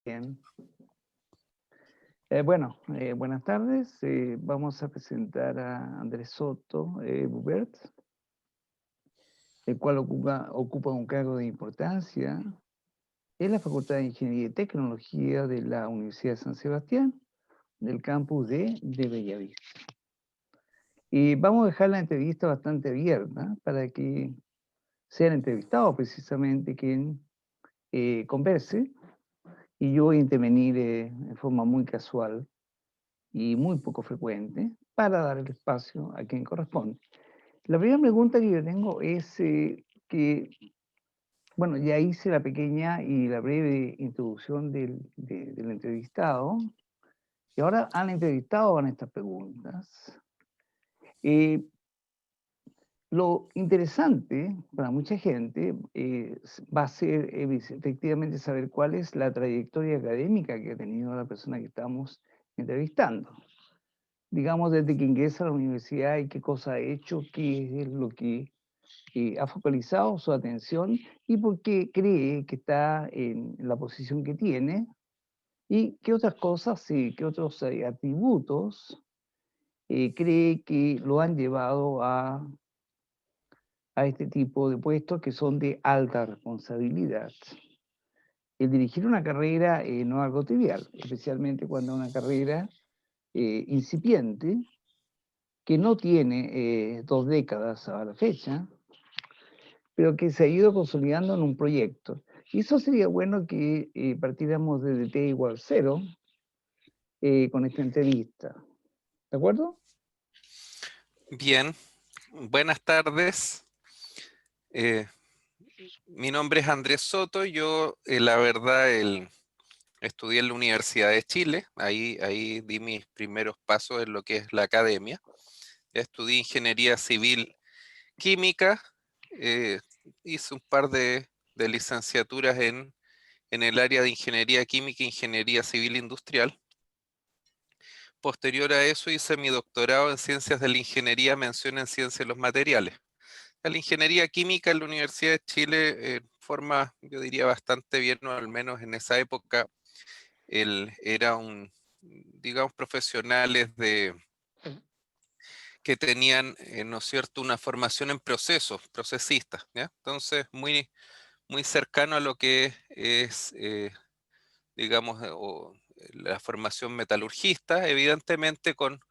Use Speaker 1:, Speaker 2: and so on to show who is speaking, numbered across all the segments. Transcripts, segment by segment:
Speaker 1: Bien. Buenas tardes. Vamos a presentar a Andrés Soto Bubert, el cual ocupa un cargo de importancia en la Facultad de Ingeniería y Tecnología de la Universidad de San Sebastián, del campus de Bellavista. Y vamos a dejar la entrevista bastante abierta para que sea el entrevistado precisamente quien converse, y yo voy a intervenir en forma muy casual y muy poco frecuente para dar el espacio a quien corresponde. La primera pregunta que yo tengo es bueno, ya hice la pequeña y la breve introducción del entrevistado, y ahora al entrevistado van estas preguntas. Eh, lo interesante para mucha gente va a ser efectivamente saber cuál es la trayectoria académica que ha tenido la persona que estamos entrevistando. Digamos, desde que ingresa a la universidad y qué cosa ha hecho, qué es lo que ha focalizado su atención y por qué cree que está en la posición que tiene, y qué otras cosas y qué otros atributos cree que lo han llevado a este tipo de puestos que son de alta responsabilidad. El dirigir una carrera no es algo trivial, especialmente cuando es una carrera incipiente, que no tiene 2 décadas a la fecha, pero que se ha ido consolidando en un proyecto. Y eso sería bueno que partiéramos desde T igual 0 con esta entrevista. ¿De acuerdo?
Speaker 2: Bien, buenas tardes. Eh, Mi nombre es Andrés Soto. Yo, la verdad, estudié en la Universidad de Chile. Ahí di mis primeros pasos en lo que es la academia. Estudié ingeniería civil química. eh, Hice un par de licenciaturas en el área de ingeniería química e ingeniería civil industrial. Posterior a eso hice mi doctorado en ciencias de la ingeniería, mención en ciencias de los materiales. La ingeniería química en la Universidad de Chile forma, yo diría, bastante bien, o al menos en esa época, era digamos, profesionales que tenían, ¿no es cierto?, una formación en procesos, procesistas, ¿ya? Entonces, muy cercano a lo que es, digamos, la formación metalurgista, evidentemente con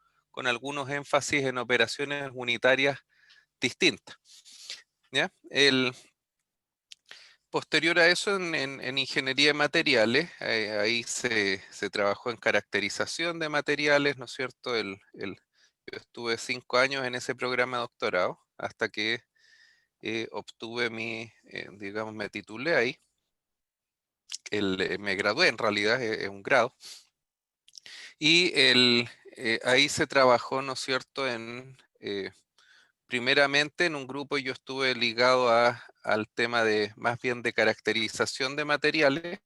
Speaker 2: algunos énfasis en operaciones unitarias distintas, ¿ya? Posterior a eso, en ingeniería de materiales, ahí se trabajó en caracterización de materiales, ¿no es cierto? Yo estuve 5 años en ese programa de doctorado hasta que obtuve digamos, me titulé ahí. Me gradué, en realidad, es un grado. Y ahí se trabajó, ¿no es cierto?, primeramente en un grupo. Yo estuve ligado al tema más bien de caracterización de materiales,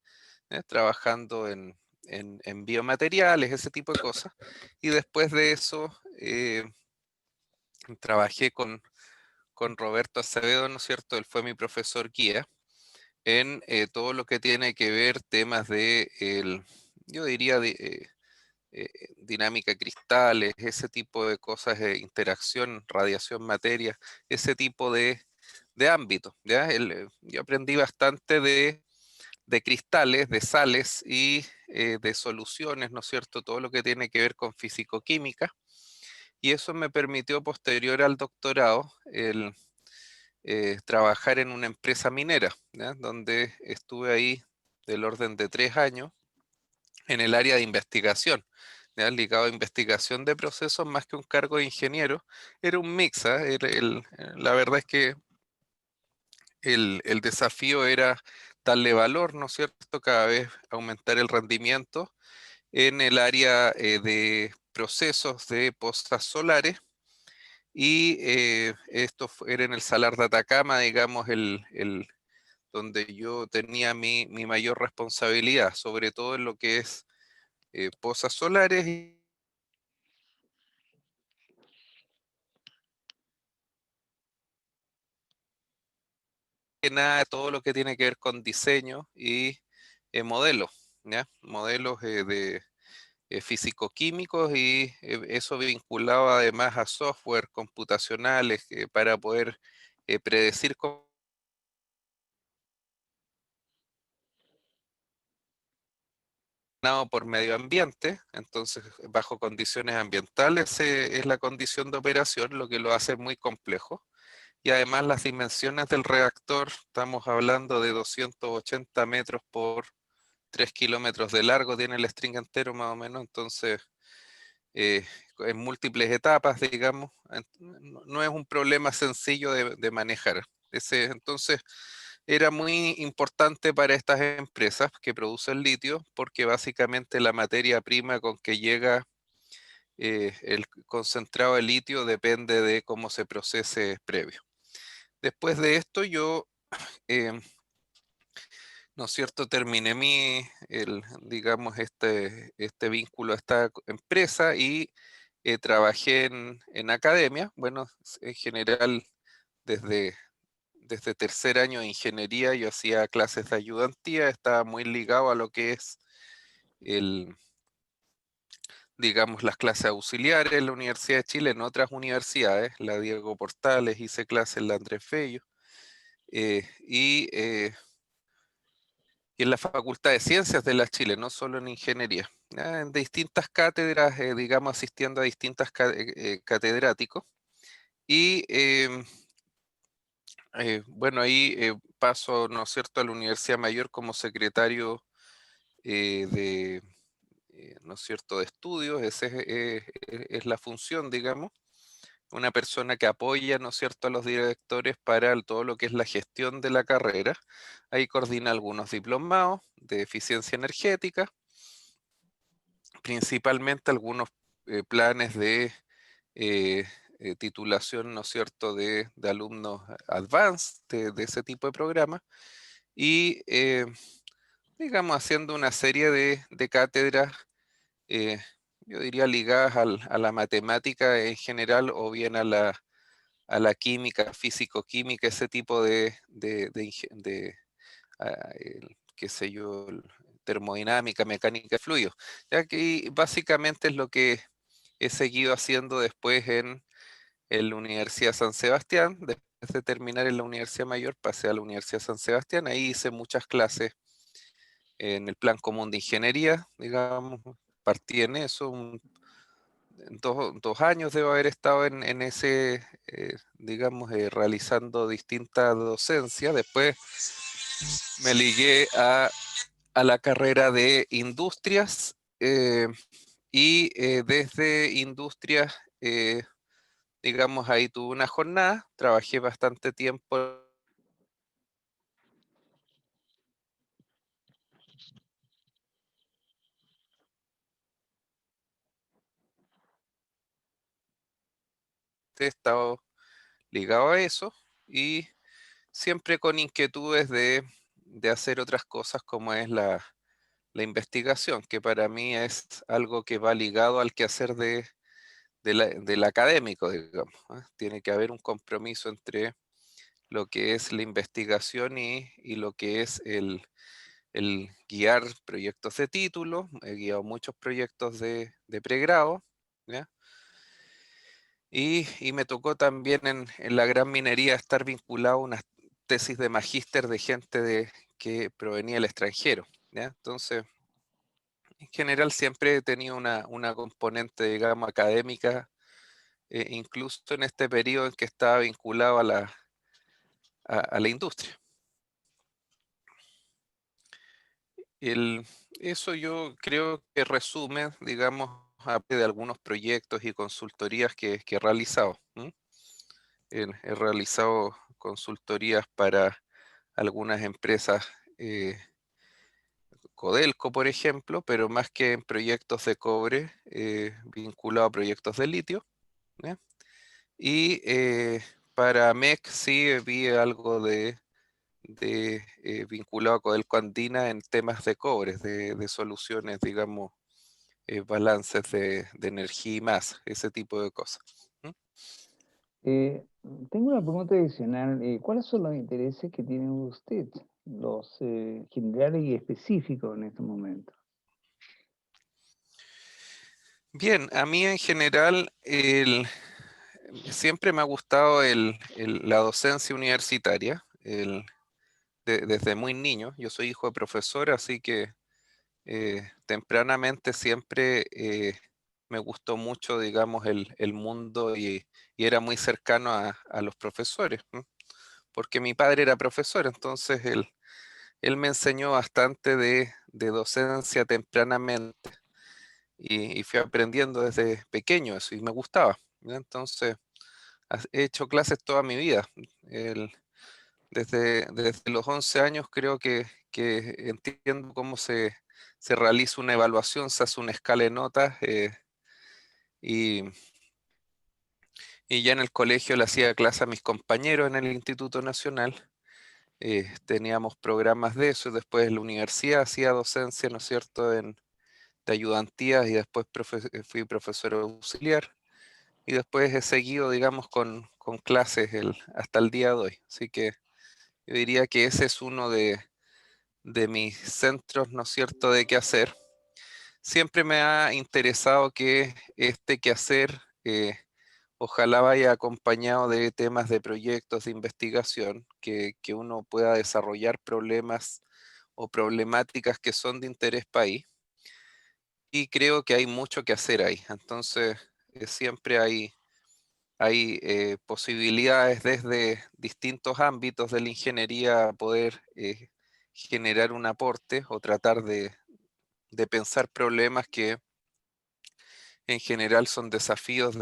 Speaker 2: trabajando en biomateriales, ese tipo de cosas. Y después de eso trabajé con Roberto Acevedo, ¿no es cierto? Él fue mi profesor guía en todo lo que tiene que ver temas yo diría, dinámica de cristales, ese tipo de cosas, interacción, radiación, materia, ese tipo de ámbito, ¿ya? Yo aprendí bastante de cristales, de sales y de soluciones, ¿no es cierto? Todo lo que tiene que ver con fisicoquímica. Y eso me permitió, posterior al doctorado, trabajar en una empresa minera, ¿ya? Donde estuve ahí del orden de 3 años en el área de investigación, ¿ya? Ligado a investigación de procesos más que un cargo de ingeniero. Era un mix, ¿ah? La verdad es que el desafío era darle valor, ¿no es cierto? Cada vez aumentar el rendimiento en el área de procesos de pozas solares. Y era en el Salar de Atacama, digamos, donde yo tenía mi mayor responsabilidad, sobre todo en lo que es pozas solares y nada, todo lo que tiene que ver con diseño y modelo, ¿ya? Modelos de físico-químicos y eso vinculado además a software computacionales para poder predecir por medio ambiente, entonces bajo condiciones ambientales es la condición de operación, lo que lo hace muy complejo. Y además las dimensiones del reactor, estamos hablando de 280 metros por 3 kilómetros de largo, tiene el string entero más o menos, entonces eh, en múltiples etapas, digamos, no es un problema sencillo de manejar. Entonces, era muy importante para estas empresas que producen litio porque básicamente la materia prima con que llega el concentrado de litio depende de cómo se procese previo. Después de esto yo, eh, ¿no es cierto?, terminé digamos, este vínculo a esta empresa y trabajé en academia. Bueno, en general, desde, desde tercer año de ingeniería yo hacía clases de ayudantía, estaba muy ligado a lo que es el, digamos, las clases auxiliares en la Universidad de Chile, en otras universidades, la Diego Portales, hice clases en la Andrés Bello, eh, y, eh, y en la Facultad de Ciencias de la Chile, no solo en ingeniería, en distintas cátedras, digamos, asistiendo a distintas catedráticos. Y bueno, ahí paso, ¿no es cierto?, a la Universidad Mayor como secretario ¿no es cierto?, de estudios. Esa es la función, digamos. Una persona que apoya, ¿no es cierto?, a los directores para todo lo que es la gestión de la carrera. Ahí coordina algunos diplomados de eficiencia energética, principalmente algunos planes de eh, titulación, ¿no es cierto?, de alumnos advanced de ese tipo de programas y, digamos, haciendo una serie de cátedras, eh, yo diría ligadas a la matemática en general o bien a la química, físico-química, ese tipo qué sé yo, termodinámica, mecánica de fluidos. Ya que básicamente es lo que he seguido haciendo después en la Universidad San Sebastián. Después de terminar en la Universidad Mayor, pasé a la Universidad San Sebastián. Ahí hice muchas clases en el plan común de ingeniería, digamos. Partí en eso, en 2 años debo haber estado en ese, digamos, realizando distintas docencias. Después me ligué a la carrera de industrias y desde industrias, digamos, ahí tuve una jornada, trabajé bastante tiempo, he estado ligado a eso y siempre con inquietudes de hacer otras cosas como es la investigación, que para mí es algo que va ligado al quehacer del académico, digamos. ¿Ah? Tiene que haber un compromiso entre lo que es la investigación y lo que es el guiar proyectos de título. He guiado muchos proyectos de pregrado, ¿ya? Y me tocó también en la gran minería estar vinculado a una tesis de magíster de gente que provenía del extranjero, ¿ya? Entonces, en general siempre he tenido una componente, digamos, académica, incluso en este periodo en que estaba vinculado a la industria. El, Eso yo creo que resume, digamos, aparte de algunos proyectos y consultorías que he realizado. ¿M? He realizado consultorías para algunas empresas, Codelco, por ejemplo, pero más que en proyectos de cobre, vinculado a proyectos de litio, ¿ya? Y para MEC sí vi algo vinculado a Codelco Andina en temas de cobre, de soluciones, digamos, balances de energía y más, ese tipo de cosas. ¿Mm?
Speaker 1: Tengo una pregunta adicional. ¿Cuáles son los intereses que tiene usted? generales y específicos en estos momentos?
Speaker 2: Bien, a mí en general siempre me ha gustado la docencia universitaria, desde muy niño. Yo soy hijo de profesor, así que tempranamente siempre me gustó mucho, digamos, el mundo y era muy cercano a los profesores, ¿no? Porque mi padre era profesor, entonces él me enseñó bastante de docencia tempranamente y fui aprendiendo desde pequeño eso y me gustaba, ¿ya? Entonces he hecho clases toda mi vida. El- desde los 11 años creo que entiendo cómo se realiza una evaluación, se hace una escala de notas y, y ya en el colegio le hacía clase a mis compañeros en el Instituto Nacional. Teníamos programas de eso, y después en la universidad hacía docencia, ¿no es cierto?, de ayudantías y después fui profesor auxiliar y después he seguido, digamos, con clases hasta el día de hoy. Así que yo diría que ese es uno de mis centros, ¿no es cierto?, de qué hacer. Siempre me ha interesado que este quehacer ojalá vaya acompañado de temas de proyectos de investigación, que uno pueda desarrollar problemas o problemáticas que son de interés país. Y creo que hay mucho que hacer ahí. Entonces, siempre hay posibilidades desde distintos ámbitos de la ingeniería a poder generar un aporte o tratar de pensar problemas que en general son desafíos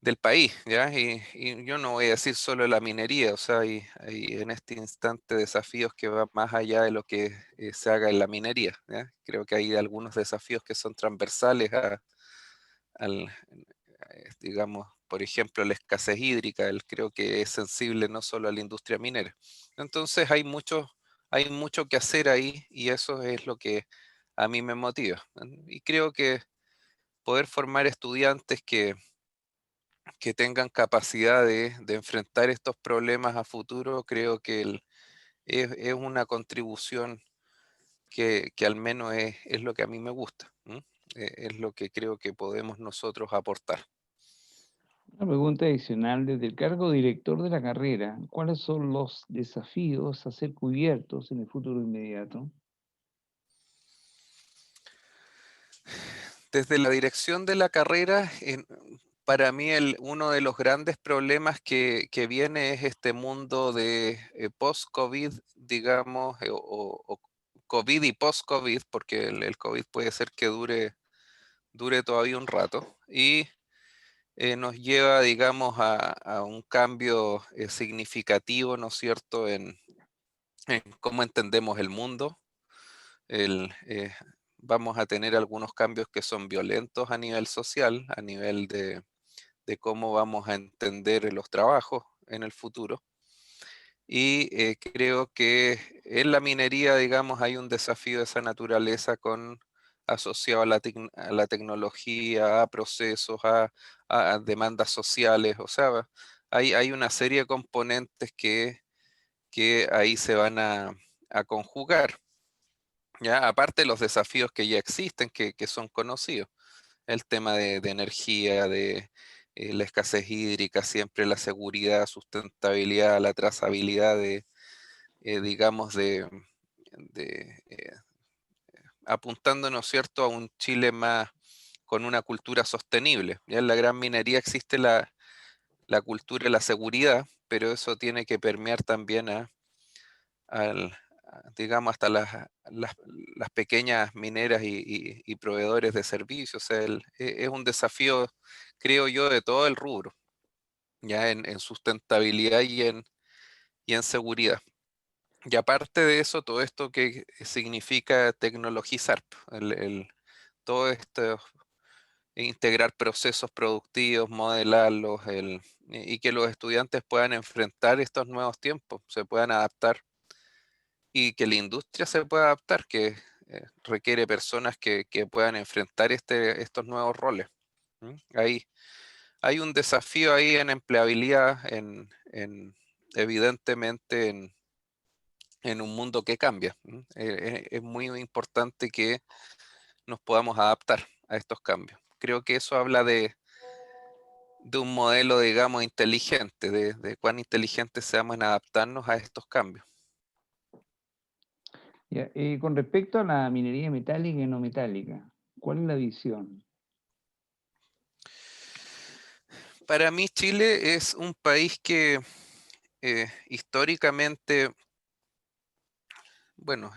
Speaker 2: del país, ¿ya? Y yo no voy a decir solo la minería, o sea, hay en este instante desafíos que van más allá de lo que se haga en la minería, ¿ya? Creo que hay algunos desafíos que son transversales al, digamos, por ejemplo, la escasez hídrica, creo que es sensible no solo a la industria minera. Entonces hay mucho que hacer ahí y eso es lo que a mí me motiva. Y creo que poder formar estudiantes que tengan capacidad de enfrentar estos problemas a futuro, creo que es una contribución que al menos es lo que a mí me gusta, ¿m? Es lo que creo que podemos nosotros aportar.
Speaker 1: Una pregunta adicional, desde el cargo director de la carrera, ¿cuáles son los desafíos a ser cubiertos en el futuro inmediato?
Speaker 2: Desde la dirección de la carrera, para mí uno de los grandes problemas que viene es este mundo de post-COVID, digamos, o COVID y post-COVID, porque el COVID puede ser que dure todavía un rato, y nos lleva, digamos, a un cambio significativo, ¿no es cierto?, en cómo entendemos el mundo. El, eh, Vamos a tener algunos cambios que son violentos a nivel social, a nivel de cómo vamos a entender los trabajos en el futuro. Y creo que en la minería, digamos, hay un desafío de esa naturaleza asociado a a la tecnología, a procesos, a demandas sociales. O sea, hay una serie de componentes que ahí se van a conjugar. Ya, aparte de los desafíos que ya existen, que son conocidos, el tema de energía, de la escasez hídrica, siempre la seguridad, sustentabilidad, la trazabilidad digamos, de apuntando, ¿no es cierto?, a un Chile más con una cultura sostenible. Ya en la gran minería existe la cultura de la seguridad, pero eso tiene que permear también digamos, hasta las pequeñas mineras y proveedores de servicios. O sea, es un desafío, creo yo, de todo el rubro, ya en sustentabilidad y en seguridad. Y aparte de eso, todo esto que significa tecnologizar, todo esto, integrar procesos productivos, modelarlos, y que los estudiantes puedan enfrentar estos nuevos tiempos, se puedan adaptar y que la industria se pueda adaptar, que requiere personas que puedan enfrentar estos nuevos roles. ¿M? Hay un desafío ahí en empleabilidad, evidentemente en un mundo que cambia. Es muy importante que nos podamos adaptar a estos cambios. Creo que eso habla de un modelo, digamos, inteligente, de cuán inteligentes seamos en adaptarnos a estos cambios.
Speaker 1: Ya, con respecto a la minería metálica y no metálica, ¿cuál es la visión?
Speaker 2: Para mí Chile es un país que históricamente, bueno,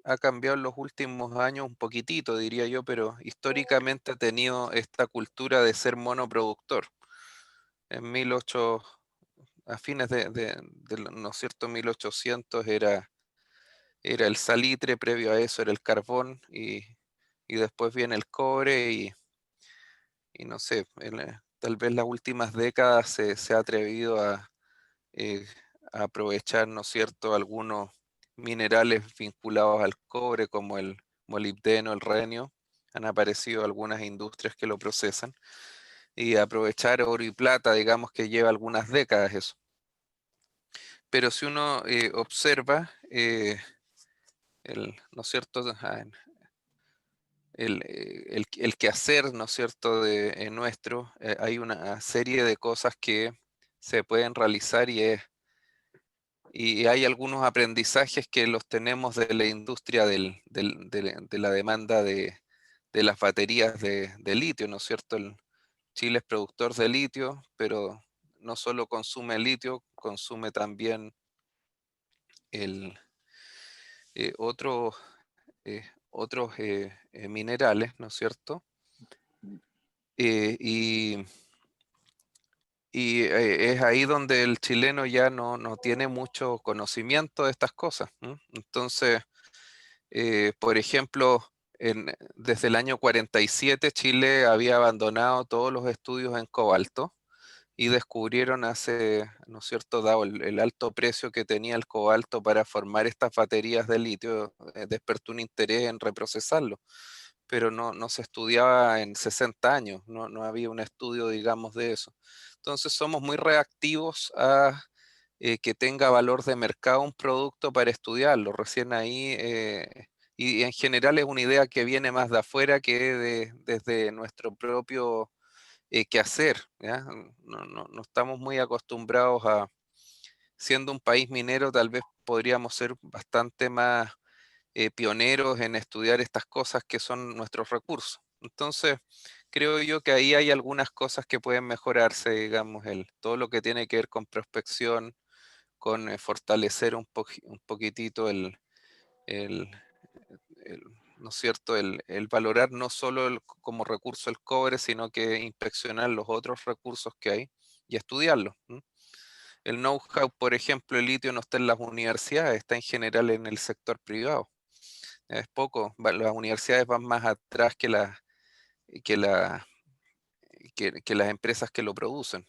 Speaker 2: ha cambiado en los últimos años un poquitito, diría yo, pero históricamente ha tenido esta cultura de ser monoproductor. En 18, a fines ¿no es cierto? 1800 era el salitre, previo a eso era el carbón y después viene el cobre y no sé, tal vez las últimas décadas se ha atrevido eh, a aprovechar, ¿no es cierto?, algunos minerales vinculados al cobre como el molibdeno, el renio. Han aparecido algunas industrias que lo procesan y aprovechar oro y plata, digamos que lleva algunas décadas eso. Pero si uno observa, ¿no es cierto? El quehacer, ¿no es cierto?, nuestro, hay una serie de cosas que se pueden realizar y hay algunos aprendizajes que los tenemos de la industria de la demanda de las baterías de litio, ¿no es cierto? Chile es productor de litio, pero no solo consume litio, consume también el, otros minerales, ¿no es cierto? Eh, y es ahí donde el chileno ya no tiene mucho conocimiento de estas cosas. ¿M? Entonces, por ejemplo, desde el año 47 Chile había abandonado todos los estudios en cobalto y descubrieron ¿no es cierto?, dado el alto precio que tenía el cobalto para formar estas baterías de litio, despertó un interés en reprocesarlo, pero no se estudiaba en 60 años, no había un estudio, digamos, de eso. Entonces somos muy reactivos a que tenga valor de mercado un producto para estudiarlo. Recién ahí, y en general es una idea que viene más de afuera que desde nuestro propio quehacer, ¿ya? No estamos muy acostumbrados siendo un país minero, tal vez podríamos ser bastante más pioneros en estudiar estas cosas que son nuestros recursos. Entonces, creo yo que ahí hay algunas cosas que pueden mejorarse, digamos, todo lo que tiene que ver con prospección, con fortalecer un poquitito el- ¿no es cierto? El valorar no solo como recurso el cobre, sino que inspeccionar los otros recursos que hay y estudiarlos. ¿M? El know-how, por ejemplo, el litio no está en las universidades, está en general en el sector privado. Es poco, las universidades van más atrás que, la, que las empresas que lo producen.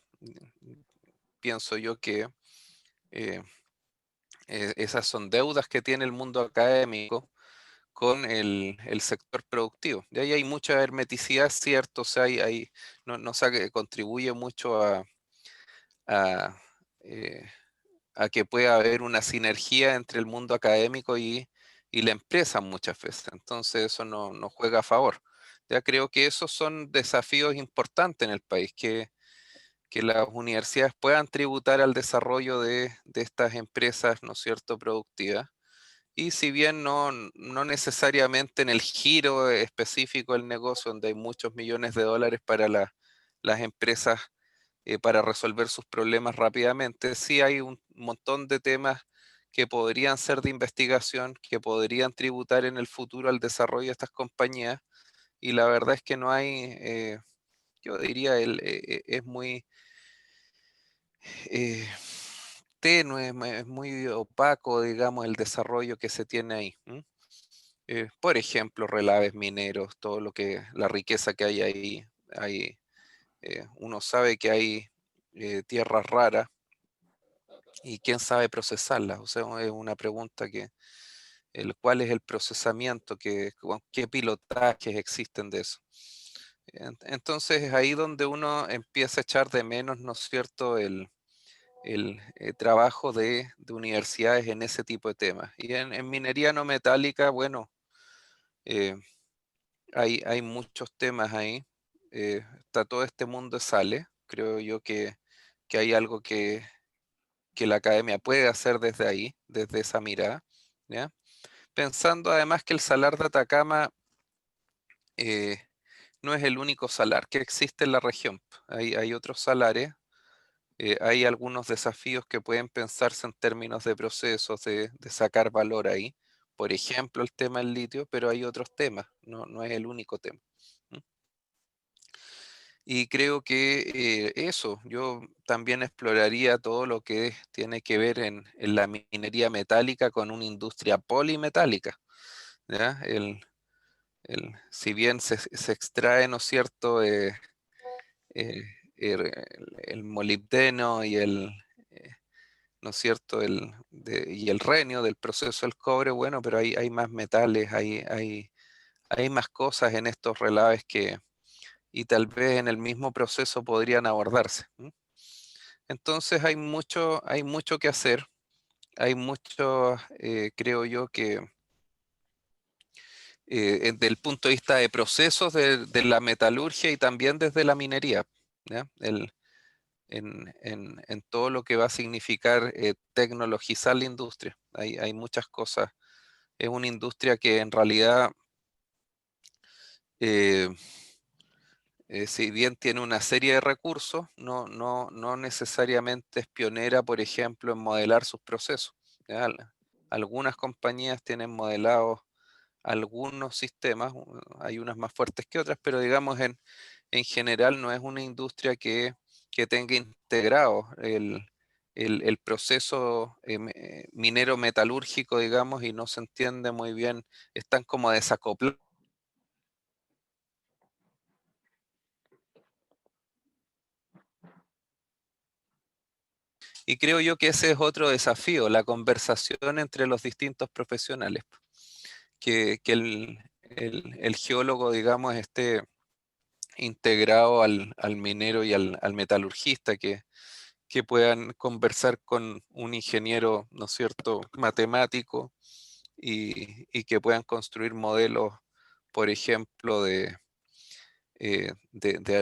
Speaker 2: Pienso yo que eh, esas son deudas que tiene el mundo académico con el sector productivo. De ahí hay mucha hermeticidad, cierto, o sea, no sé, que contribuye mucho a, eh, a que pueda haber una sinergia entre el mundo académico y la empresa muchas veces. Entonces eso no juega a favor. Ya creo que esos son desafíos importantes en el país, que las universidades puedan tributar al desarrollo de estas empresas, ¿no es cierto?, productivas. Y si bien no necesariamente en el giro específico del negocio, donde hay muchos millones de dólares para las empresas para resolver sus problemas rápidamente, sí hay un montón de temas que podrían ser de investigación, que podrían tributar en el futuro al desarrollo de estas compañías, y la verdad es que no hay, yo diría, es muy eh, tenue, es muy opaco, digamos, el desarrollo que se tiene ahí. ¿M? Por ejemplo, relaves mineros, la riqueza que hay ahí, uno sabe que hay tierras raras y quién sabe procesarlas. O sea, es una pregunta ¿cuál es el procesamiento, qué pilotajes existen de eso? Entonces es ahí donde uno empieza a echar de menos, ¿no es cierto?, trabajo de universidades en ese tipo de temas. Y en minería no metálica, bueno, eh, hay muchos temas ahí. Está todo este mundo de sales. Creo yo que hay algo que la academia puede hacer desde ahí, desde esa mirada, ¿ya? Pensando además que el salar de Atacama eh, no es el único salar que existe en la región. Hay otros salares, hay algunos desafíos que pueden pensarse en términos de procesos, de sacar valor ahí. Por ejemplo, el tema del litio, pero hay otros temas, no es el único tema. ¿Mm? Y creo que eso, yo también exploraría todo lo que tiene que ver en la minería metálica con una industria polimetálica, ¿ya? Si bien se extrae, ¿no es cierto?, eh, el molibdeno y eh, ¿no es cierto?, y el renio del proceso del cobre, bueno, pero hay más metales, hay más cosas en estos relaves y tal vez en el mismo proceso podrían abordarse. ¿M? Entonces hay mucho que hacer, hay mucho, creo yo, que desde el punto de vista de procesos de la metalurgia y también desde la minería, ¿ya? En todo lo que va a significar tecnologizar la industria. Hay muchas cosas. Es una industria que en realidad, eh, si bien tiene una serie de recursos, no necesariamente es pionera, por ejemplo, en modelar sus procesos, ¿ya? Algunas compañías tienen modelados algunos sistemas, hay unas más fuertes que otras, pero digamos en general no es una industria que tenga integrado el proceso minero metalúrgico, digamos, y no se entiende muy bien, están como desacoplados. Y creo yo que ese es otro desafío, la conversación entre los distintos profesionales, que el geólogo, digamos, esté integrado al minero y al metalurgista, que puedan conversar con un ingeniero, ¿no es cierto?, matemático y que puedan construir modelos, por ejemplo, de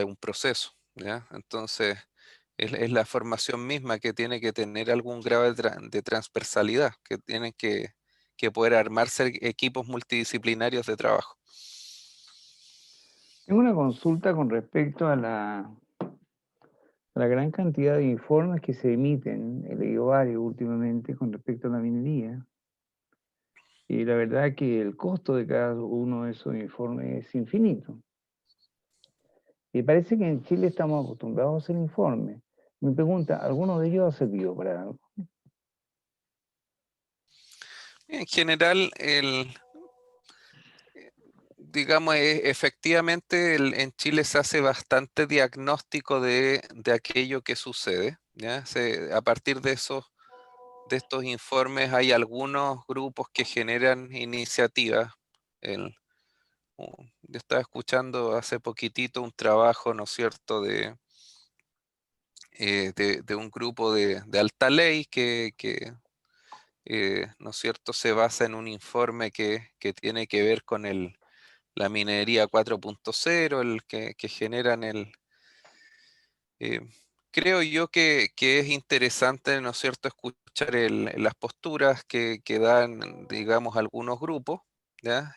Speaker 2: un proceso, ¿ya? Entonces, es la formación misma que tiene que tener algún grado de transversalidad, que tienen que poder armarse equipos multidisciplinarios de trabajo.
Speaker 1: Tengo una consulta con respecto a la gran cantidad de informes que se emiten, he leído varios últimamente con respecto a la minería. Y la verdad que el costo de cada uno de esos informes es infinito. Y parece que en Chile estamos acostumbrados a hacer informes. Mi pregunta, ¿alguno de ellos ha servido para algo?
Speaker 2: En general, digamos, efectivamente en Chile se hace bastante diagnóstico de aquello que sucede, ¿ya? A partir de estos informes hay algunos grupos que generan iniciativas. El- yo estaba escuchando hace poquitito un trabajo, ¿no es cierto?, de un grupo de alta ley ¿no es cierto?, se basa en un informe que tiene que ver con la minería 4.0, el que generan eh, creo yo que es interesante, ¿no es cierto?, escuchar las posturas que dan, digamos, algunos grupos, ¿ya?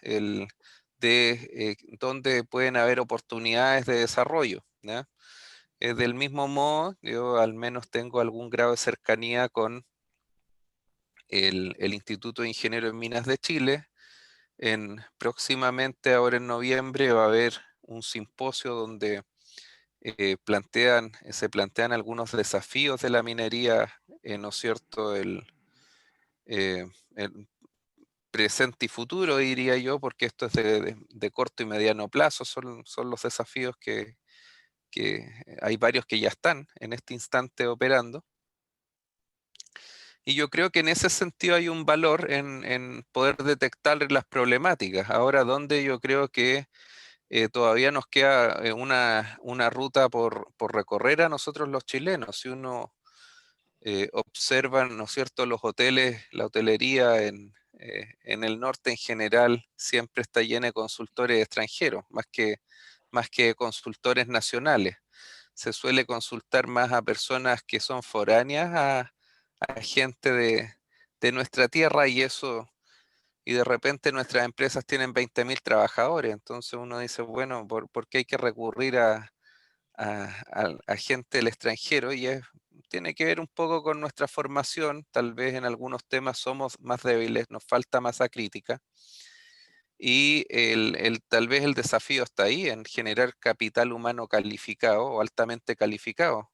Speaker 2: Donde pueden haber oportunidades de desarrollo, ¿ya? Del mismo modo, yo al menos tengo algún grado de cercanía con el Instituto de Ingenieros en Minas de Chile. Próximamente, ahora en noviembre, va a haber un simposio donde se plantean algunos desafíos de la minería, ¿no es cierto? El presente y futuro, diría yo, porque esto es de corto y mediano plazo, son los desafíos que hay varios que ya están en este instante operando. Y yo creo que en ese sentido hay un valor en poder detectar las problemáticas. Ahora, donde yo creo que todavía nos queda una ruta por recorrer a nosotros los chilenos. Si uno observan, ¿no es cierto?, los hoteles, la hotelería en el norte en general siempre está llena de consultores extranjeros, más que consultores nacionales. Se suele consultar más a personas que son foráneas, a gente de nuestra tierra y eso, y de repente nuestras empresas tienen 20.000 trabajadores, entonces uno dice, bueno, ¿por qué hay que recurrir a gente del extranjero? Tiene que ver un poco con nuestra formación, tal vez en algunos temas somos más débiles, nos falta masa crítica. Y tal vez el desafío está ahí, en generar capital humano calificado o altamente calificado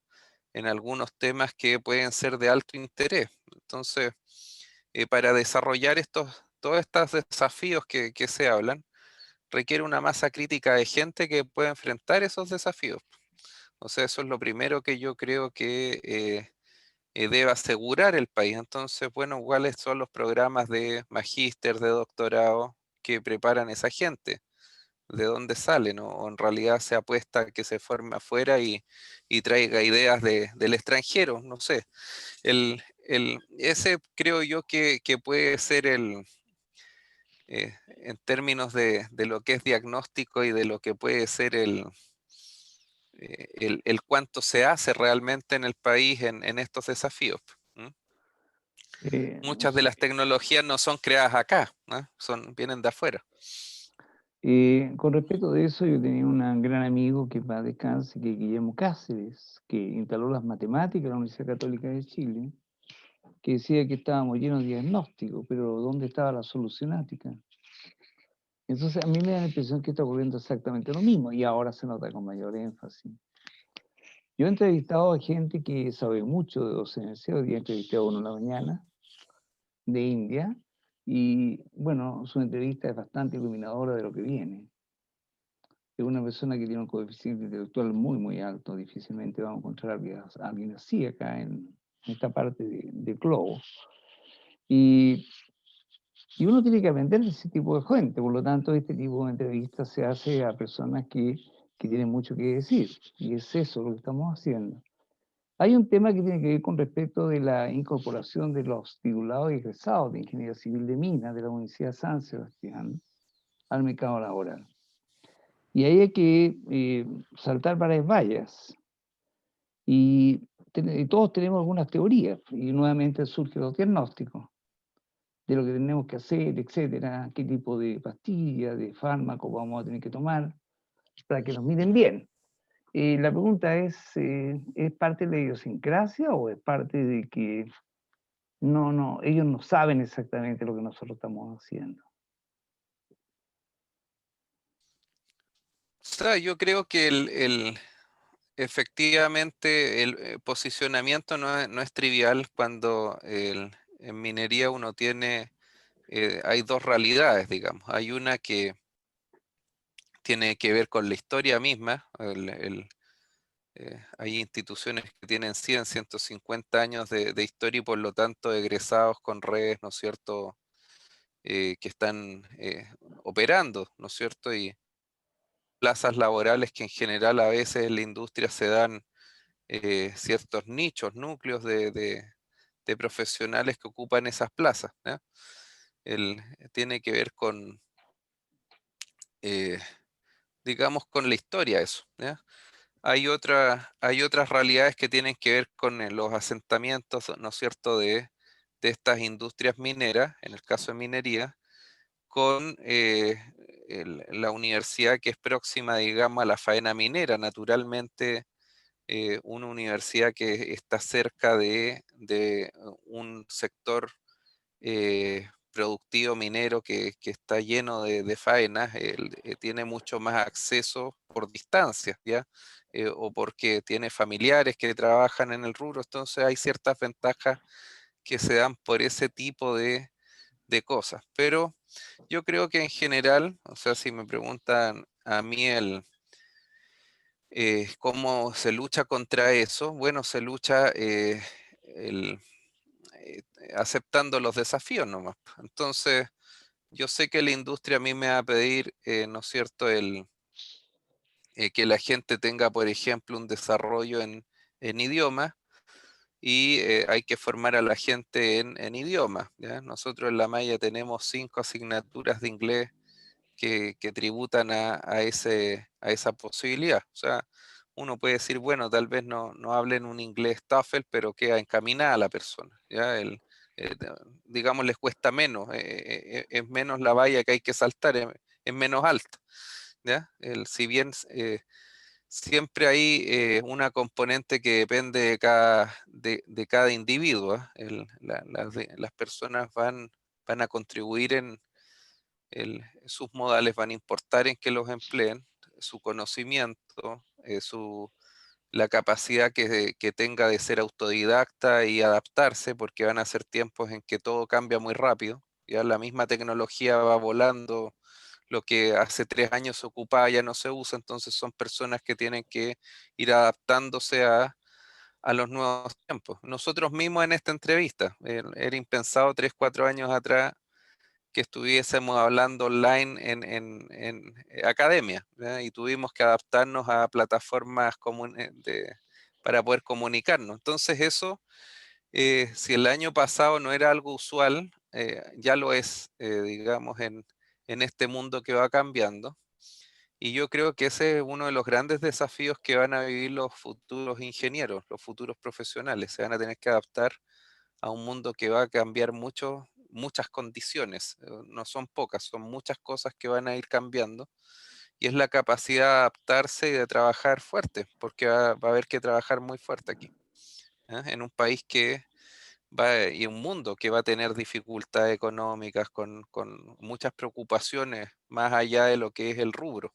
Speaker 2: en algunos temas que pueden ser de alto interés. Entonces, para desarrollar todos estos desafíos que se hablan, requiere una masa crítica de gente que pueda enfrentar esos desafíos. O sea, eso es lo primero que yo creo que debe asegurar el país. Entonces, bueno, ¿cuáles son los programas de magíster, de doctorado que preparan esa gente? ¿De dónde salen? ¿O en realidad se apuesta a que se forme afuera y traiga ideas del extranjero? No sé. Ese creo yo que puede ser en términos de lo que es diagnóstico y de lo que puede ser el cuánto se hace realmente en el país en estos desafíos. ¿M?
Speaker 1: Eh,
Speaker 2: Muchas de las tecnologías no son creadas acá, ¿no? Vienen de afuera.
Speaker 1: con respecto de eso, yo tenía un gran amigo que va descanse, que es Guillermo Cáceres, que instaló las matemáticas en la Universidad Católica de Chile, que decía que estábamos llenos de diagnósticos, pero ¿dónde estaba la solucionática? Entonces, a mí me da la impresión que está ocurriendo exactamente lo mismo y ahora se nota con mayor énfasis. Yo he entrevistado a gente que sabe mucho de docencia, hoy día entrevisté a uno en la mañana, de India, y bueno, su entrevista es bastante iluminadora de lo que viene. Es una persona que tiene un coeficiente intelectual muy, muy alto, difícilmente vamos a encontrar a alguien así acá en esta parte de globo. Y uno tiene que aprender de ese tipo de gente, por lo tanto, este tipo de entrevistas se hace a personas que tienen mucho que decir, y es eso lo que estamos haciendo. Hay un tema que tiene que ver con respecto de la incorporación de los titulados y egresados de Ingeniería Civil de Minas de la Universidad San Sebastián al mercado laboral. Y ahí hay que saltar varias vallas. Y todos tenemos algunas teorías, y nuevamente surgen los diagnósticos de lo que tenemos que hacer, etcétera, qué tipo de pastilla, de fármaco vamos a tener que tomar para que nos miren bien. La pregunta ¿es parte de la idiosincrasia o es parte de que ellos no saben exactamente lo que nosotros estamos haciendo?
Speaker 2: O sea, yo creo que efectivamente el posicionamiento no es trivial cuando en minería uno tiene, hay dos realidades, digamos. Hay una que tiene que ver con la historia misma. Hay instituciones que tienen 100, 150 años de historia y por lo tanto egresados con redes, ¿no es cierto?, que están operando, ¿no es cierto? Y plazas laborales que en general a veces en la industria se dan ciertos nichos, núcleos de profesionales que ocupan esas plazas, ¿ya? Tiene que ver con, eh, digamos, con la historia eso, ¿ya? Hay otras realidades que tienen que ver con los asentamientos, ¿no es cierto?, de estas industrias mineras, en el caso de minería, con la universidad que es próxima, digamos, a la faena minera. Naturalmente, una universidad que está cerca de un sector productivo minero que está lleno de faenas, tiene mucho más acceso por distancia, ¿ya? O porque tiene familiares que trabajan en el rubro, entonces hay ciertas ventajas que se dan por ese tipo de cosas. Pero yo creo que en general, o sea, si me preguntan a mí cómo se lucha contra eso, bueno, se lucha el, eh, aceptando los desafíos nomás. Entonces, yo sé que la industria a mí me va a pedir, ¿no es cierto?, que la gente tenga, por ejemplo, un desarrollo en idioma, y hay que formar a la gente en idiomas, ¿ya? Nosotros en la malla tenemos 5 asignaturas de inglés que tributan a esa posibilidad. O sea, uno puede decir, bueno, tal vez no hablen un inglés TOEFL, pero queda encaminada la persona, ¿ya? Eh, de- digamos, les cuesta menos, es menos la valla que hay que saltar, es menos alta, ¿ya? Si bien siempre hay una componente que depende de cada individuo, ¿ah? Las personas van a contribuir sus modales, van a importar en que los empleen, su conocimiento, la capacidad que tenga de ser autodidacta y adaptarse, porque van a ser tiempos en que todo cambia muy rápido. Ya la misma tecnología va volando, lo que hace 3 años se ocupaba ya no se usa, entonces son personas que tienen que ir adaptándose a los nuevos tiempos. Nosotros mismos en esta entrevista, era impensado 3, 4 años atrás que estuviésemos hablando online en academia, ¿ya? Y tuvimos que adaptarnos a plataformas para poder comunicarnos. Entonces eso, si el año pasado no era algo usual, ya lo es, digamos, en este mundo que va cambiando. Y yo creo que ese es uno de los grandes desafíos que van a vivir los futuros ingenieros, los futuros profesionales. Se van a tener que adaptar a un mundo que va a cambiar mucho, muchas condiciones. No son pocas, son muchas cosas que van a ir cambiando. Y es la capacidad de adaptarse y de trabajar fuerte, porque va a haber que trabajar muy fuerte aquí, ¿eh? En un país y un mundo que va a tener dificultades económicas, con muchas preocupaciones más allá de lo que es el rubro.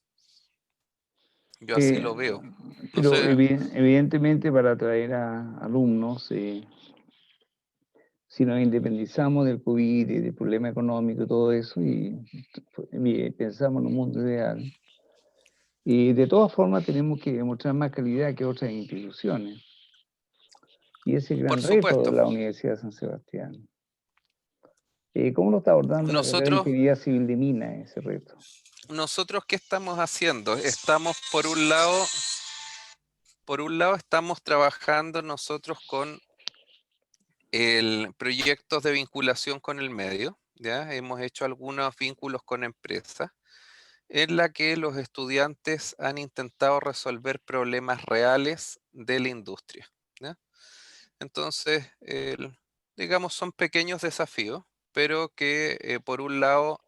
Speaker 2: Yo así
Speaker 1: Eh,
Speaker 2: lo veo. No
Speaker 1: pero
Speaker 2: sé,
Speaker 1: evidentemente para atraer a alumnos, si nos independizamos del COVID y del problema económico y todo eso, y pensamos en un mundo ideal, y de todas formas tenemos que demostrar más calidad que otras instituciones. Y ese es el
Speaker 2: por
Speaker 1: gran reto de
Speaker 2: supuesto,
Speaker 1: la Universidad de San Sebastián. ¿Cómo lo está abordando la carrera de
Speaker 2: nosotros
Speaker 1: Ingeniería Civil de Minas, ese reto?
Speaker 2: Nosotros, ¿qué estamos haciendo? Estamos, por un lado estamos trabajando nosotros con el proyectos de vinculación con el medio, ¿ya? Hemos hecho algunos vínculos con empresas en la que los estudiantes han intentado resolver problemas reales de la industria, ¿ya? Entonces, digamos, son pequeños desafíos, pero que por un lado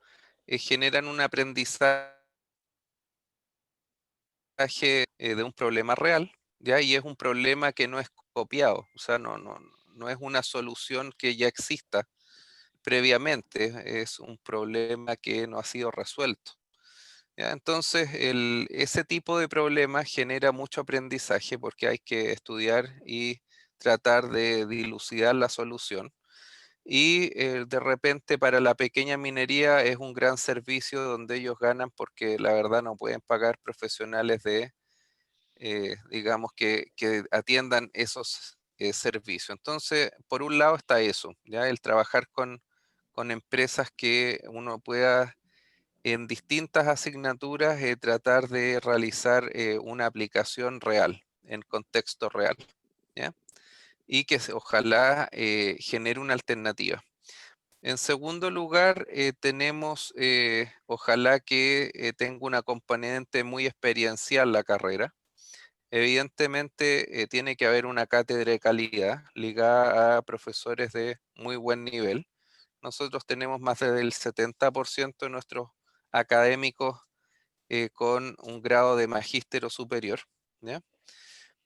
Speaker 2: generan un aprendizaje de un problema real, ¿ya? Y es un problema que no es copiado, o sea, no es una solución que ya exista previamente, es un problema que no ha sido resuelto, ¿ya? Entonces, ese tipo de problemas genera mucho aprendizaje porque hay que estudiar y tratar de dilucidar la solución. Y de repente para la pequeña minería es un gran servicio donde ellos ganan porque la verdad no pueden pagar profesionales digamos, que atiendan esos servicios. Entonces, por un lado está eso, ¿ya? El trabajar con empresas que uno pueda en distintas asignaturas tratar de realizar una aplicación real, en contexto real, ¿ya? Y que ojalá genere una alternativa. En segundo lugar, tenemos, ojalá que tenga una componente muy experiencial la carrera. Evidentemente, tiene que haber una cátedra de calidad ligada a profesores de muy buen nivel. Nosotros tenemos más del 70% de nuestros académicos con un grado de magíster o superior, ¿ya?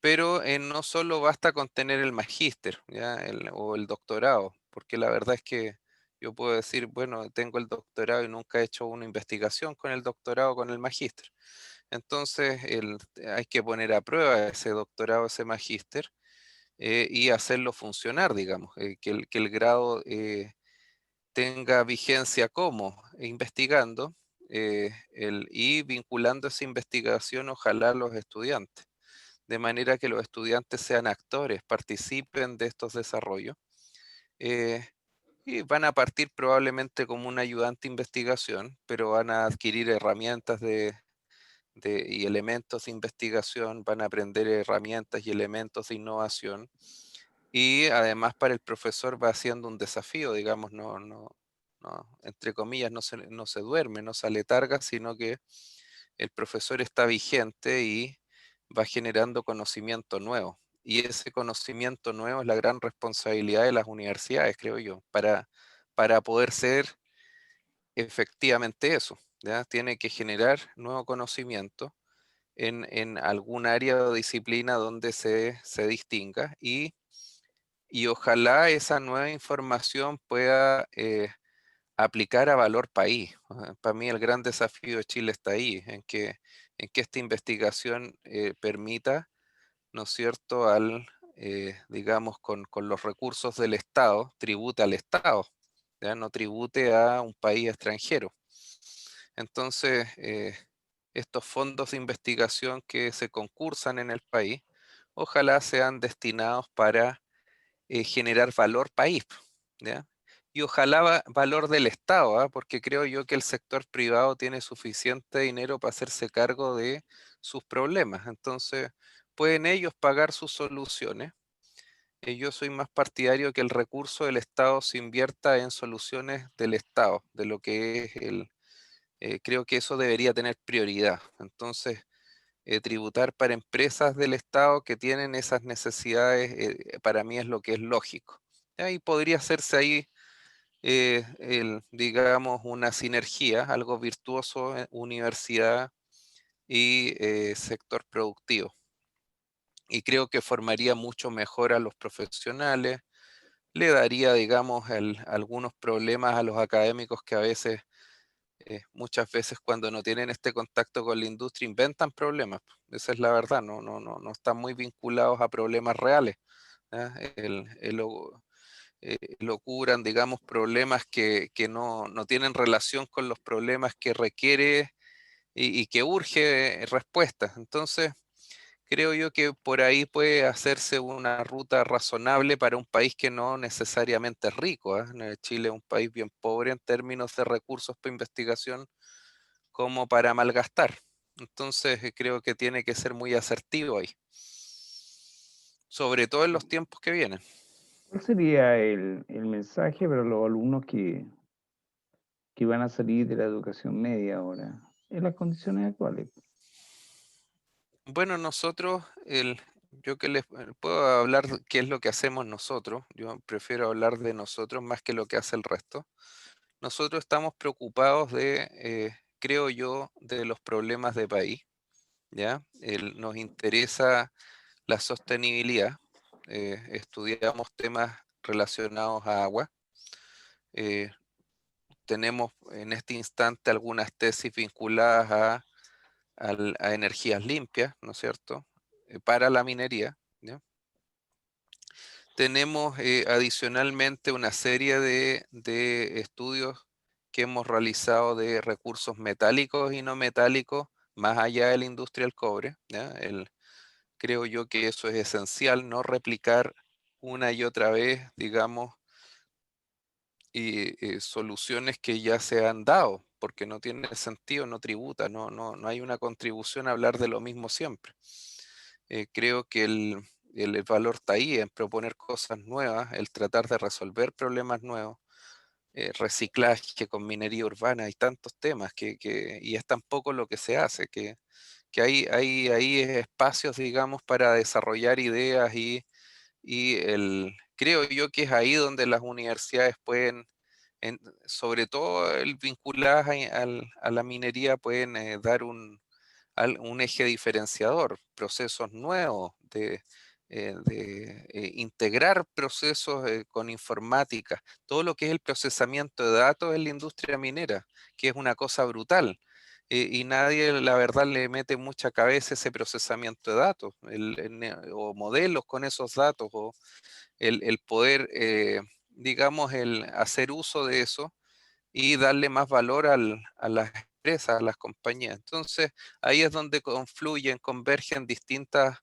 Speaker 2: Pero no solo basta con tener el magíster, ¿ya? O el doctorado, porque la verdad es que yo puedo decir, bueno, tengo el doctorado y nunca he hecho una investigación con el doctorado o con el magíster. Entonces, hay que poner a prueba ese doctorado, ese magíster, y hacerlo funcionar, digamos, que el grado tenga vigencia como investigando y vinculando esa investigación, ojalá a los estudiantes, de manera que los estudiantes sean actores, participen de estos desarrollos. eh, y van a partir probablemente como un ayudante de investigación, pero van a adquirir herramientas y elementos de investigación, van a aprender herramientas y elementos de innovación Y además para el profesor va siendo un desafío, digamos, entre comillas, no se duerme, no se aletarga, sino que el profesor está vigente y va generando conocimiento nuevo. Y ese conocimiento nuevo es la gran responsabilidad de las universidades, creo yo, para poder ser efectivamente eso, ¿ya? Tiene que generar nuevo conocimiento en algún área o disciplina donde se distinga y ojalá esa nueva información pueda aplicar a valor país. Para mí el gran desafío de Chile está ahí, en que esta investigación permita, ¿no es cierto?, digamos, con los recursos del Estado, tribute al Estado, ¿ya? No tribute a un país extranjero. Entonces, estos fondos de investigación que se concursan en el país, ojalá sean destinados para generar valor país, ¿ya? Y ojalá valor del Estado, ¿ah? Porque creo yo que el sector privado tiene suficiente dinero para hacerse cargo de sus problemas. Entonces, pueden ellos pagar sus soluciones. Yo soy más partidario que el recurso del Estado se invierta en soluciones del Estado, de lo que es creo que eso debería tener prioridad. Entonces, tributar para empresas del Estado que tienen esas necesidades, para mí es lo que es lógico. ¿Ya? Y podría hacerse ahí, digamos, una sinergia, algo virtuoso, universidad y sector productivo. Y creo que formaría mucho mejor a los profesionales, le daría, digamos, algunos problemas a los académicos que a veces muchas veces cuando no tienen este contacto con la industria inventan problemas. Esa es la verdad, no están muy vinculados a problemas reales. ¿Ya? Locuran, digamos, problemas que no tienen relación con los problemas que requiere y que urge respuestas. Entonces, creo yo que por ahí puede hacerse una ruta razonable para un país que no necesariamente es rico. ¿Ah? Chile es un país bien pobre en términos de recursos para investigación como para malgastar. Entonces creo que tiene que ser muy asertivo ahí, sobre todo en los tiempos que vienen.
Speaker 1: ¿Cuál sería el mensaje para los alumnos que van a salir de la educación media ahora, en las condiciones actuales?
Speaker 2: Bueno, yo que les puedo hablar de qué es lo que hacemos nosotros, yo prefiero hablar de nosotros más que lo que hace el resto. Nosotros estamos preocupados creo yo, de los problemas de país, ¿ya? Nos interesa la sostenibilidad, estudiamos temas relacionados a agua. eh, Tenemos en este instante algunas tesis vinculadas a energías limpias, ¿no es cierto? Para la minería, ¿ya? Tenemos adicionalmente una serie de estudios que hemos realizado de recursos metálicos y no metálicos, más allá de la industria del cobre, ¿ya? Creo yo que eso es esencial, no replicar una y otra vez, digamos, soluciones que ya se han dado, porque no tiene sentido, no tributa, no hay una contribución a hablar de lo mismo siempre. Creo que el valor está ahí en proponer cosas nuevas, el tratar de resolver problemas nuevos, reciclaje con minería urbana, hay tantos temas y es tan poco lo que se hace, que hay espacios, digamos, para desarrollar ideas creo yo que es ahí donde las universidades pueden, sobre todo vinculadas a la minería, pueden dar un eje diferenciador, procesos nuevos, integrar procesos con informática, todo lo que es el procesamiento de datos en la industria minera, que es una cosa brutal. Y nadie, la verdad, le mete mucha cabeza ese procesamiento de datos, o modelos con esos datos, o el poder, digamos, el hacer uso de eso y darle más valor a las empresas, a las compañías. Entonces, ahí es donde confluyen, convergen distintas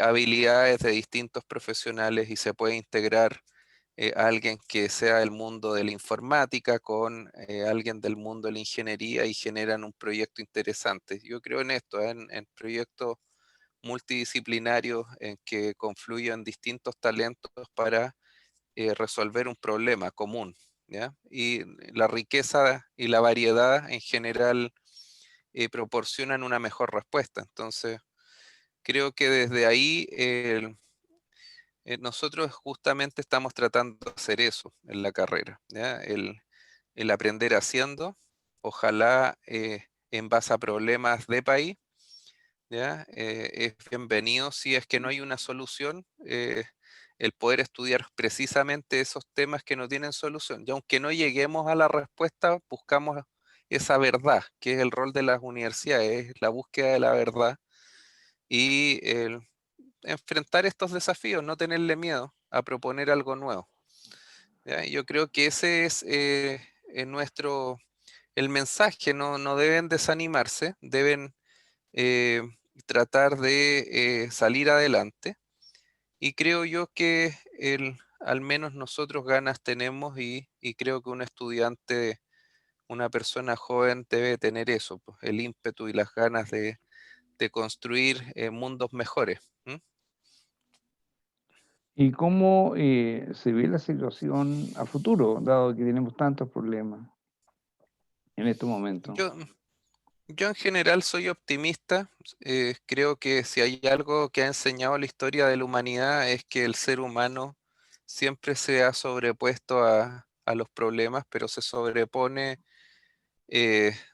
Speaker 2: habilidades de distintos profesionales y se puede integrar alguien que sea del mundo de la informática con alguien del mundo de la ingeniería y generan un proyecto interesante. Yo creo en esto, en proyectos multidisciplinarios en que confluyen distintos talentos para resolver un problema común, ¿ya? Y la riqueza y la variedad en general proporcionan una mejor respuesta. Entonces, creo que desde ahí nosotros justamente estamos tratando de hacer eso en la carrera, ¿ya? El aprender haciendo, ojalá en base a problemas de país, ¿ya? Es bienvenido si es que no hay una solución, el poder estudiar precisamente esos temas que no tienen solución. Y aunque no lleguemos a la respuesta, buscamos esa verdad, que es el rol de las universidades, la búsqueda de la verdad y el enfrentar estos desafíos, no tenerle miedo a proponer algo nuevo. ¿Ya? Y yo creo que ese es nuestro, el mensaje, no deben desanimarse, deben eh, tratar de salir adelante. Y creo yo que al menos nosotros ganas tenemos y creo que un estudiante, una persona joven debe tener eso, pues, el ímpetu y las ganas de construir mundos mejores. ¿M?
Speaker 1: ¿Y cómo se ve la situación a futuro, dado que tenemos tantos problemas en este momento?
Speaker 2: Yo, yo en general soy optimista. Creo que si hay algo que ha enseñado la historia de la humanidad es que el ser humano siempre se ha sobrepuesto a los problemas, pero se sobrepone,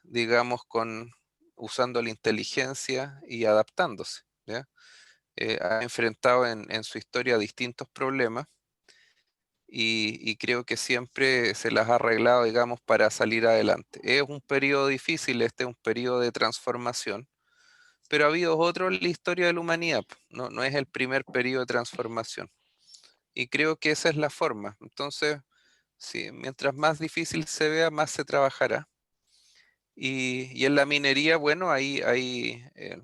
Speaker 2: digamos, usando la inteligencia y adaptándose, ¿ya? Ha enfrentado en su historia distintos problemas y creo que siempre se las ha arreglado, digamos, para salir adelante. Es un periodo difícil, este es un periodo de transformación, pero ha habido otro en la historia de la humanidad, no es el primer periodo de transformación. Y creo que esa es la forma. Entonces, sí, mientras más difícil se vea, más se trabajará. Y en la minería, bueno, ahí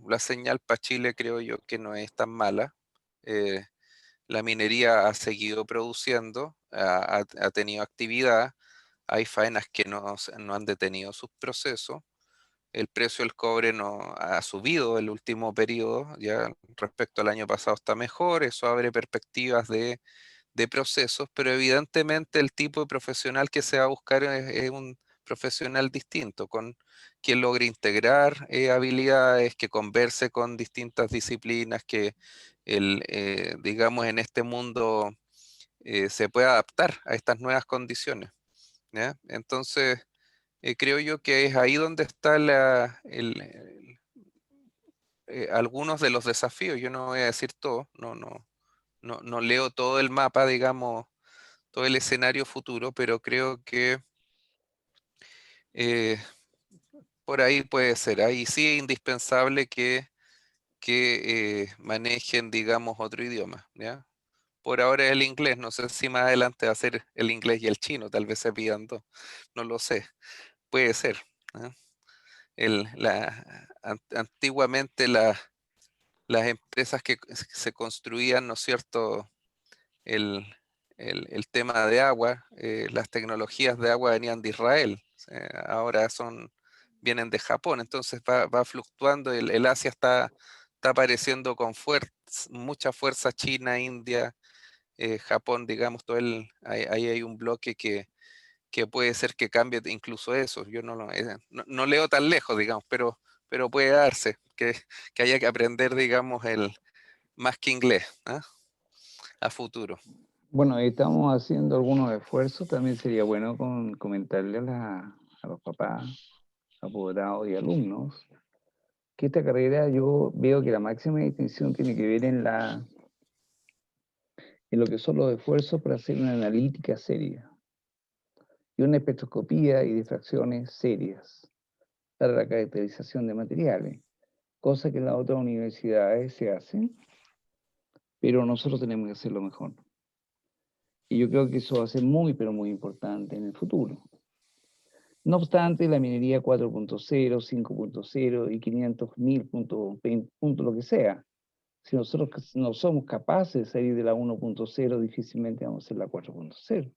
Speaker 2: la señal para Chile creo yo que no es tan mala. Eh, la minería ha seguido produciendo, ha tenido actividad, hay faenas que no han detenido sus procesos. El precio del cobre no ha subido el último periodo, ya respecto al año pasado está mejor, eso abre perspectivas de procesos, pero evidentemente el tipo de profesional que se va a buscar es un profesional distinto, con quien logre integrar habilidades, que converse con distintas disciplinas, que digamos, en este mundo se pueda adaptar a estas nuevas condiciones, ¿ya? Entonces, creo yo que es ahí donde está algunos de los desafíos. Yo no voy a decir todo, no leo todo el mapa, digamos, todo el escenario futuro, pero creo que eh, por ahí puede ser. Ahí sí es indispensable que manejen, digamos, otro idioma, ¿ya? Por ahora es el inglés, no sé si más adelante va a ser el inglés y el chino, tal vez se pidan dos, no lo sé, puede ser. ¿Ah? Antiguamente las empresas que se construían, ¿no es cierto? el, el tema de agua, las tecnologías de agua venían de Israel, ahora vienen de Japón, entonces va fluctuando, el Asia está apareciendo con mucha fuerza, China, India, Japón, digamos, ahí hay un bloque que puede ser que cambie incluso eso, yo no leo tan lejos, digamos, pero puede darse, que haya que aprender, digamos, más que inglés, ¿ah? A futuro.
Speaker 1: Bueno, estamos haciendo algunos esfuerzos, también sería bueno comentarle a los papás, apoderados y alumnos, que esta carrera yo veo que la máxima distinción tiene que ver en lo que son los esfuerzos para hacer una analítica seria y una espectroscopía y difracciones serias para la caracterización de materiales, cosa que en las otras universidades se hacen, pero nosotros tenemos que hacerlo mejor. Y yo creo que eso va a ser muy, pero muy importante en el futuro. No obstante, la minería 4.0, 5.0 y 500.000 punto lo que sea, si nosotros no somos capaces de salir de la 1.0, difícilmente vamos a ser la 4.0.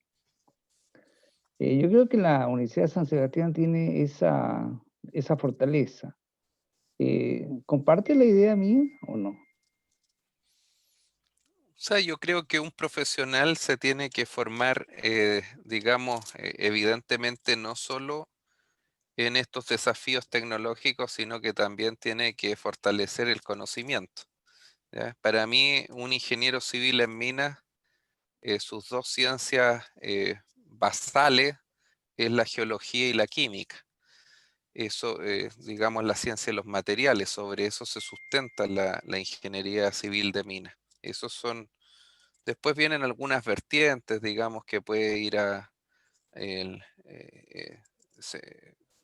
Speaker 1: Yo creo que la Universidad de San Sebastián tiene esa fortaleza. ¿Comparte la idea mía o no?
Speaker 2: sea, yo creo que un profesional se tiene que formar, digamos, evidentemente no solo en estos desafíos tecnológicos, sino que también tiene que fortalecer el conocimiento, ¿ya? Para mí, un ingeniero civil en minas, sus dos ciencias basales es la geología y la química. Eso, digamos, la ciencia de los materiales, sobre eso se sustenta la ingeniería civil de minas. Esos son, después vienen algunas vertientes, digamos, que puede ir a, el,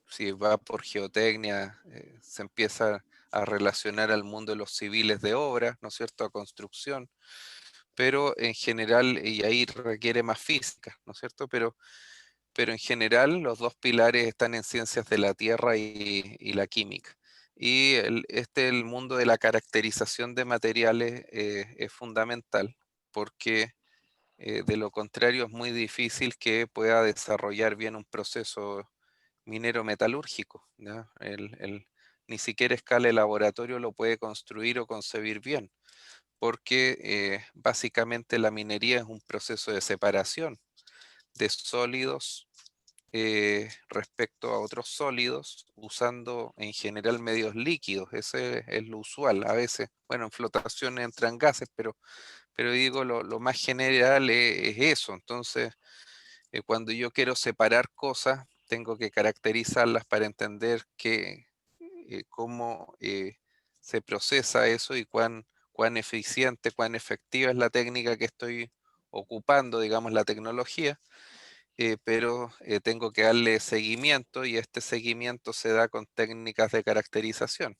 Speaker 2: si va por geotecnia, se empieza a relacionar al mundo de los civiles de obra, ¿no es cierto?, a construcción, pero en general, y ahí requiere más física, ¿no es cierto? Pero en general los dos pilares están en ciencias de la tierra y la química. Y el mundo de la caracterización de materiales es fundamental porque de lo contrario es muy difícil que pueda desarrollar bien un proceso minero metalúrgico, ¿ya? Ni siquiera a escala de laboratorio lo puede construir o concebir bien, porque básicamente la minería es un proceso de separación de sólidos respecto a otros sólidos, usando en general medios líquidos. Ese es lo usual. A veces, bueno, en flotación entran gases, pero digo, lo más general es eso. Entonces, cuando yo quiero separar cosas, tengo que caracterizarlas para entender cómo se procesa eso y cuán eficiente, cuán efectiva es la técnica que estoy ocupando, digamos, la tecnología, pero tengo que darle seguimiento y este seguimiento se da con técnicas de caracterización,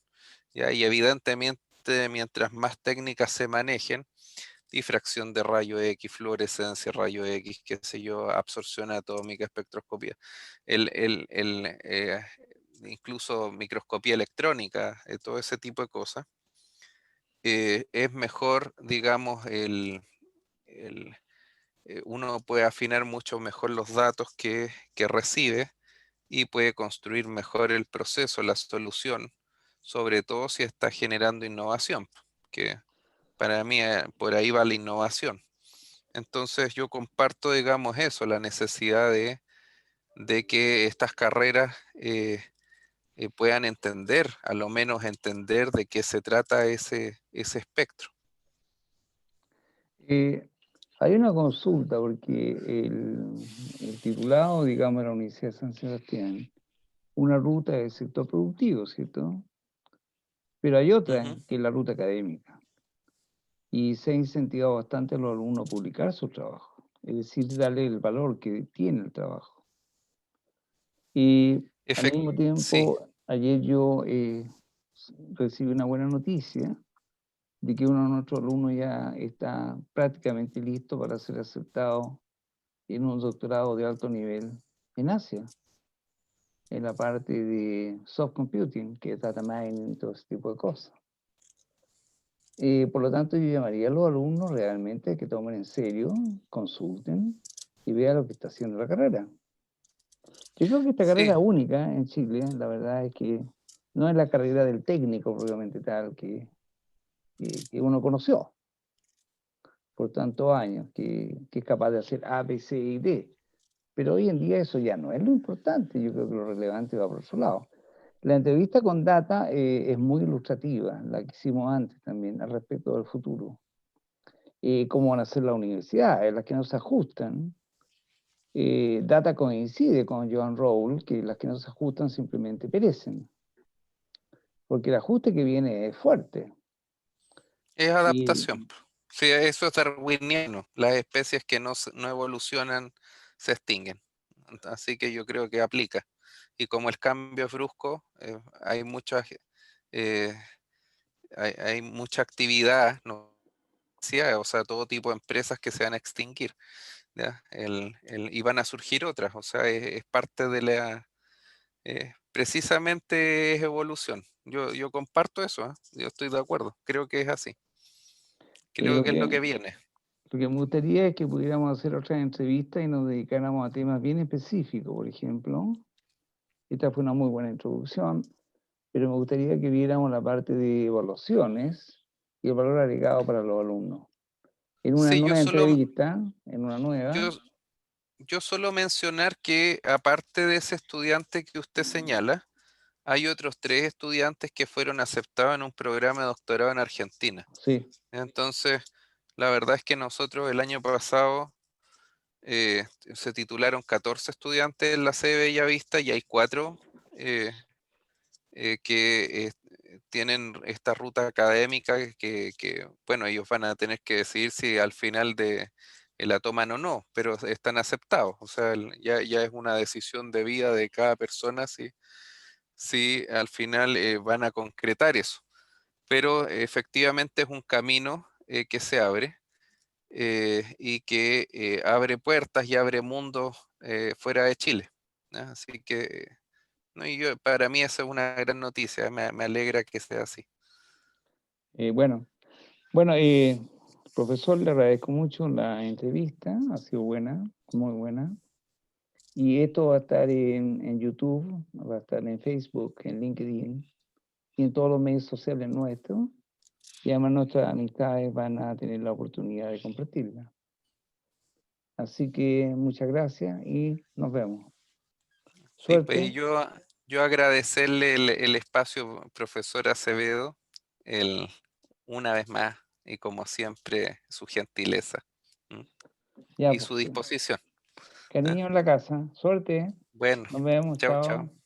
Speaker 2: ¿ya? Y evidentemente, mientras más técnicas se manejen, difracción de rayo X, fluorescencia, rayo X, qué sé yo, absorción atómica, espectroscopía, incluso microscopía electrónica, todo ese tipo de cosas, es mejor, digamos, el, uno puede afinar mucho mejor los datos que recibe y puede construir mejor el proceso, la solución, sobre todo si está generando innovación, que para mí por ahí va la innovación. Entonces yo comparto, digamos, eso, la necesidad de que estas carreras puedan entender, a lo menos entender de qué se trata ese espectro.
Speaker 1: Eh, Hay una consulta porque el titulado, digamos, de la Universidad de San Sebastián, una ruta del sector productivo, ¿cierto? Pero hay otra
Speaker 2: Ujú.
Speaker 1: que es la ruta académica. Y se ha incentivado bastante a los alumnos a publicar su trabajo, es decir, darle el valor que tiene el trabajo. Y al
Speaker 2: Efec-
Speaker 1: mismo
Speaker 2: sí,
Speaker 1: tiempo, ayer yo recibí una buena noticia de que uno de nuestros alumnos ya está prácticamente listo para ser aceptado en un doctorado de alto nivel en Asia, en la parte de soft computing, que es data mining y todo ese tipo de cosas. Por lo tanto, yo llamaría a los alumnos realmente que tomen en serio, consulten y vean lo que está haciendo la carrera. Yo creo que esta
Speaker 2: sí,
Speaker 1: carrera única en Chile, la verdad es que no es la carrera del técnico propiamente tal que uno conoció por tantos años, que es capaz de hacer A, B, C y D. Pero hoy en día eso ya no es lo importante, yo creo que lo relevante va por otro lado. La entrevista con Data es muy ilustrativa, la que hicimos antes también, al respecto del futuro. Cómo van a ser las universidades, las que no se ajustan. Data coincide con Joan Rowell, que las que no se ajustan simplemente perecen, porque el ajuste que viene es fuerte.
Speaker 2: es
Speaker 1: Y,
Speaker 2: adaptación, po. Sí, eso es darwiniano. Las especies que no evolucionan se extinguen. Así que yo creo que aplica. Y como el cambio es brusco, eh, hay mucha actividad, ¿no? Sí, o sea, todo tipo de empresas que se van a extinguir, ¿ya? Y van a surgir otras, o sea, es parte de precisamente es evolución. Yo comparto eso, ¿ah? Yo estoy de acuerdo, creo que es así, creo
Speaker 1: lo
Speaker 2: que es lo
Speaker 1: que,
Speaker 2: que viene.
Speaker 1: lo que me gustaría es que pudiéramos hacer otras entrevistas y nos dedicáramos a temas bien específicos, por ejemplo. Esta fue una muy buena introducción, pero me gustaría que viéramos la parte de evaluaciones y el valor agregado para los alumnos. en una
Speaker 2: Sí,
Speaker 1: nueva entrevista, en una nueva,
Speaker 2: yo, yo solo mencionar que aparte de ese estudiante que usted señala, hay otros 3 estudiantes que fueron aceptados en un programa de doctorado en Argentina.
Speaker 1: sí,
Speaker 2: Entonces, la verdad es que nosotros el año pasado se titularon 14 estudiantes en la sede de Bellavista y hay 4 eh, que tienen esta ruta académica bueno, ellos van a tener que decidir si al final la toman o no, pero están aceptados. O sea, ya es una decisión de vida de cada persona si al final van a concretar eso. Pero efectivamente es un camino que se abre y que abre puertas y abre mundos fuera de Chile. ¿No? Así que no, para mí esa es una gran noticia, me alegra que sea así.
Speaker 1: bueno, bueno, profesor, le agradezco mucho la entrevista, ha sido buena, muy buena. Y esto va a estar en YouTube, va a estar en Facebook, en LinkedIn y en todos los medios sociales nuestros. Y además nuestras amistades van a tener la oportunidad de compartirla. Así que muchas gracias y nos vemos.
Speaker 2: Sí, pues y
Speaker 1: Suerte.
Speaker 2: yo agradecerle el espacio, profesor Acevedo, el, una vez más y como siempre su gentileza, ¿m?
Speaker 1: Ya,
Speaker 2: Y
Speaker 1: pues,
Speaker 2: su disposición. ¿Ah?
Speaker 1: cariño en la casa. Suerte.
Speaker 2: Bueno,
Speaker 1: Nos vemos.
Speaker 2: chao, chao.
Speaker 1: Chao.